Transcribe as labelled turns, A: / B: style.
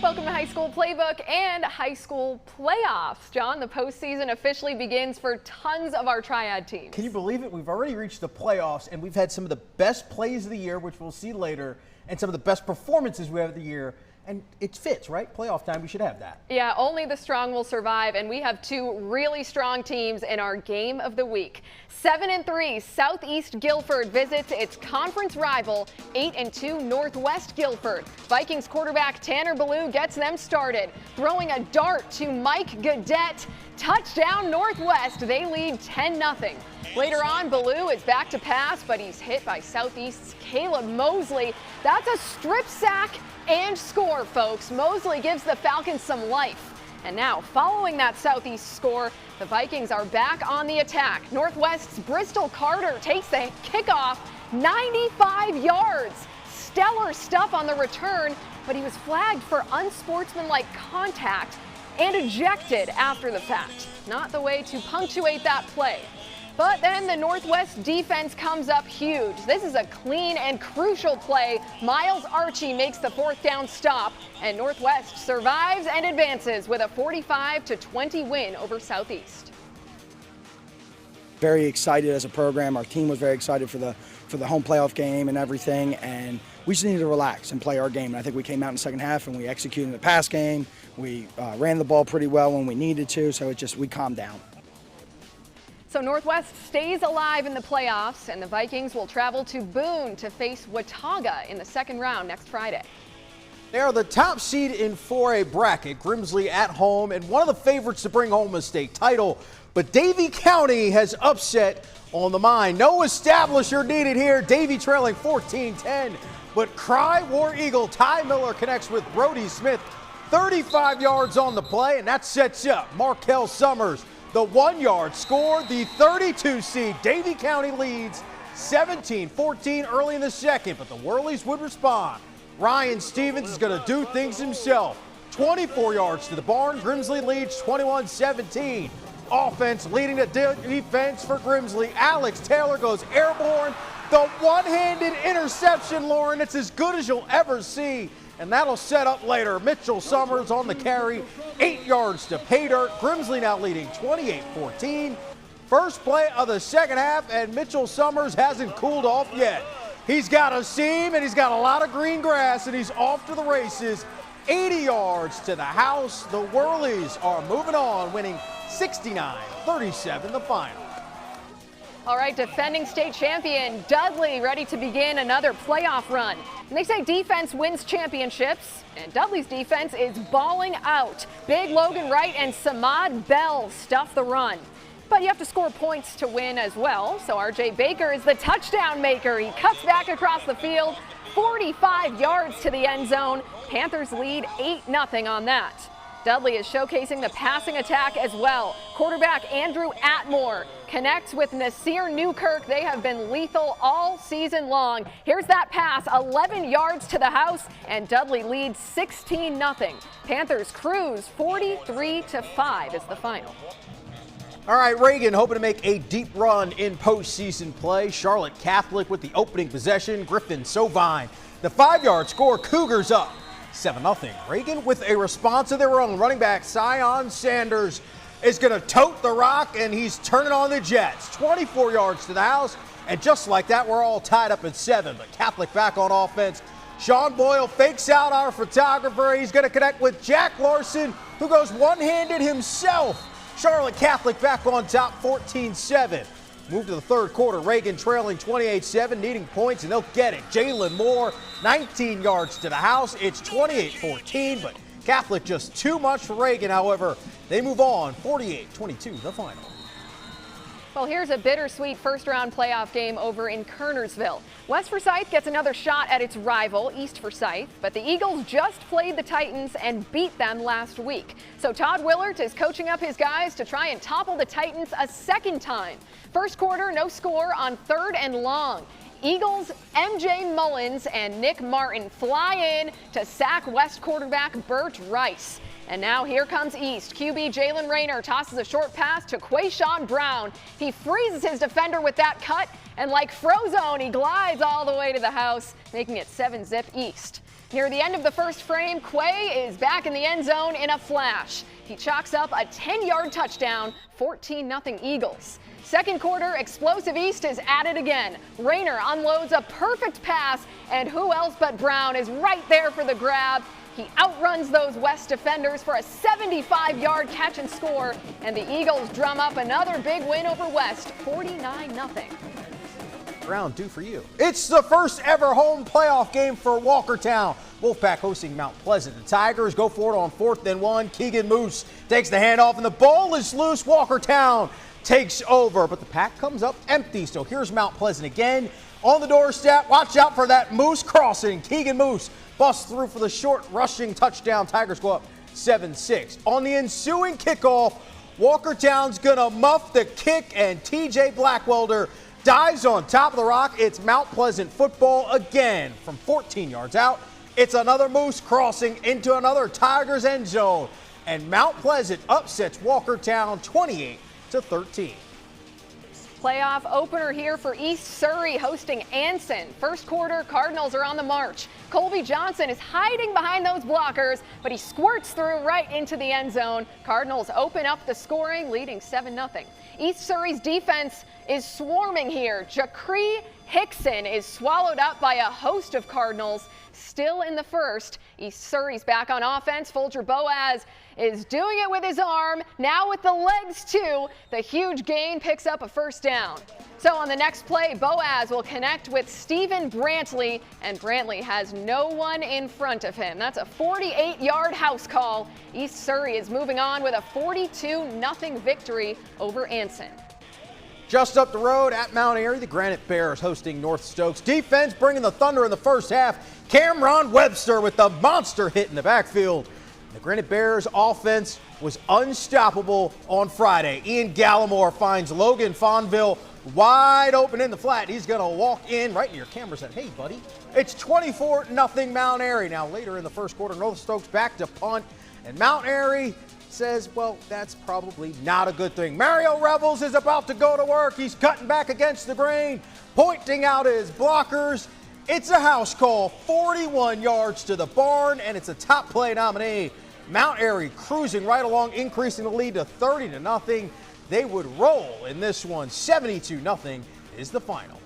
A: Welcome to High School Playbook and High School Playoffs. John, the postseason officially begins for tons of our Triad teams.
B: Can you believe it? We've already reached the playoffs, and we've had some of the best plays of the year, which we'll see later, and some of the best performances we have of the year. And it fits, right? Playoff time, we should have that.
A: Yeah, only the strong will survive, and we have two really strong teams in our game of the week. 7-3 Southeast Guilford visits its conference rival, 8-2 Northwest Guilford. Vikings quarterback Tanner Ballou gets them started, throwing a dart to Mike Gaudette. Touchdown Northwest, they lead 10-0. Later on, Ballou is back to pass, but he's hit by Southeast's Caleb Mosley. That's a strip sack and score, folks. Mosley gives the Falcons some life. And now, following that Southeast score, the Vikings are back on the attack. Northwest's Bristol Carter takes the kickoff 95 yards. Stellar stuff on the return, but he was flagged for unsportsmanlike contact and ejected after the fact. Not the way to punctuate that play. But then the Northwest defense comes up huge. This is a clean and crucial play. Miles Archie makes the fourth down stop, and Northwest survives and advances with a 45-20 win over Southeast.
C: Very excited as a program. Our team was very excited for the home playoff game and everything, and we just needed to relax and play our game. And I think we came out in the second half and we executed the pass game. We ran the ball pretty well when we needed to, so we calmed down.
A: So Northwest stays alive in the playoffs, and the Vikings will travel to Boone to face Watauga in the second round next Friday.
B: They are the top seed in 4A bracket, Grimsley at home, and one of the favorites to bring home a state title. But Davie County has upset on the mind. No establisher needed here. Davie trailing 14-10, but Cry War Eagle Ty Miller connects with Brody Smith. 35 yards on the play, and that sets up Markel Summers. The 1 yard score, the 32 seed. Davie County leads 17-14 early in the second, but the Whirlies would respond. Ryan Stevens is going to do things himself. 24 yards to the barn. Grimsley leads 21-17. Offense leading the defense for Grimsley. Alex Taylor goes airborne. The one-handed interception, Lauren, it's as good as you'll ever see. And that'll set up later. Mitchell Summers on the carry, 8 yards to pay dirt. Grimsley now leading 28-14. First play of the second half, and Mitchell Summers hasn't cooled off yet. He's got a seam, and he's got a lot of green grass, and he's off to the races. 80 yards to the house. The Whirlies are moving on, winning 69-37 the final.
A: All right, defending state champion Dudley ready to begin another playoff run. And they say defense wins championships, and Dudley's defense is balling out. Big Logan Wright and Samad Bell stuff the run. But you have to score points to win as well, so RJ Baker is the touchdown maker. He cuts back across the field, 45 yards to the end zone. Panthers lead 8-0 on that. Dudley is showcasing the passing attack as well. Quarterback Andrew Atmore connects with Nasir Newkirk. They have been lethal all season long. Here's that pass, 11 yards to the house, and Dudley leads 16-0. Panthers cruise 43-5 is the final.
B: All right, Reagan hoping to make a deep run in postseason play. Charlotte Catholic with the opening possession. Griffin Sovine, the 5 yard score. Cougars up 7-0. Reagan with a response of their own. Running back Sion Sanders is going to tote the rock, and he's turning on the Jets. 24 yards to the house, and just like that, we're all tied up at 7. But Catholic back on offense. Sean Boyle fakes out our photographer. He's going to connect with Jack Larson, who goes one-handed himself. Charlotte Catholic back on top, 14-7. Move to the third quarter. Reagan trailing 28-7, needing points, and they'll get it. Jalen Moore, 19 yards to the house. It's 28-14, but Catholic just too much for Reagan. However, they move on, 48-22, the final.
A: Well, here's a bittersweet first-round playoff game over in Kernersville. West Forsyth gets another shot at its rival, East Forsyth, but the Eagles just played the Titans and beat them last week. So Todd Willert is coaching up his guys to try and topple the Titans a second time. First quarter, no score on 3rd and long. Eagles' MJ Mullins and Nick Martin fly in to sack West quarterback Bert Rice. And now here comes East. QB Jalen Rayner tosses a short pass to Quayshawn Brown. He freezes his defender with that cut, and like Frozone, he glides all the way to the house, making it 7-zip East. Near the end of the first frame, Quay is back in the end zone in a flash. He chalks up a 10-yard touchdown, 14-0 Eagles. Second quarter, explosive East is at it again. Rayner unloads a perfect pass, and who else but Brown is right there for the grab. He outruns those West defenders for a 75-yard catch and score, and the Eagles drum up another big win over West, 49-0.
B: Brown due for you. It's the first ever home playoff game for Walkertown. Wolfpack hosting Mount Pleasant. The Tigers go for it on 4th and 1. Keegan Moose takes the handoff, and the ball is loose. Walkertown takes over, but the pack comes up empty. So here's Mount Pleasant again on the doorstep. Watch out for that Moose crossing. Keegan Moose busts through for the short rushing touchdown. Tigers go up 7-6. On the ensuing kickoff, Walkertown's gonna muff the kick, and TJ Blackwelder dives on top of the rock. It's Mount Pleasant football again from 14 yards out. It's another Moose crossing into another Tigers end zone, and Mount Pleasant upsets Walkertown 28-13.
A: Playoff opener here for East Surrey hosting Anson. First quarter, Cardinals are on the march. Colby Johnson is hiding behind those blockers, but he squirts through right into the end zone. Cardinals open up the scoring, leading 7-0. East Surrey's defense is swarming here. Jacree Hickson is swallowed up by a host of Cardinals. Still in the first, East Surrey's back on offense. Folger Boaz is doing it with his arm, now with the legs too. The huge gain picks up a first down. So on the next play, Boaz will connect with Stephen Brantley, and Brantley has no one in front of him. That's a 48-yard house call. East Surrey is moving on with a 42-0 victory over Anson.
B: Just up the road at Mount Airy, the Granite Bears hosting North Stokes. Defense bringing the thunder in the first half. Cameron Webster with the monster hit in the backfield. The Granite Bears offense was unstoppable on Friday. Ian Gallimore finds Logan Fonville wide open in the flat. He's going to walk in right in your camera, said, hey, buddy. It's 24-0 Mount Airy. Now, later in the first quarter, North Stokes back to punt, and Mount Airy says, well, that's probably not a good thing. Mario Revels is about to go to work. He's cutting back against the grain, pointing out his blockers. It's a house call, 41 yards to the barn, and it's a top play nominee. Mount Airy cruising right along, increasing the lead to 30-0. They would roll in this one. 72-0 is the final.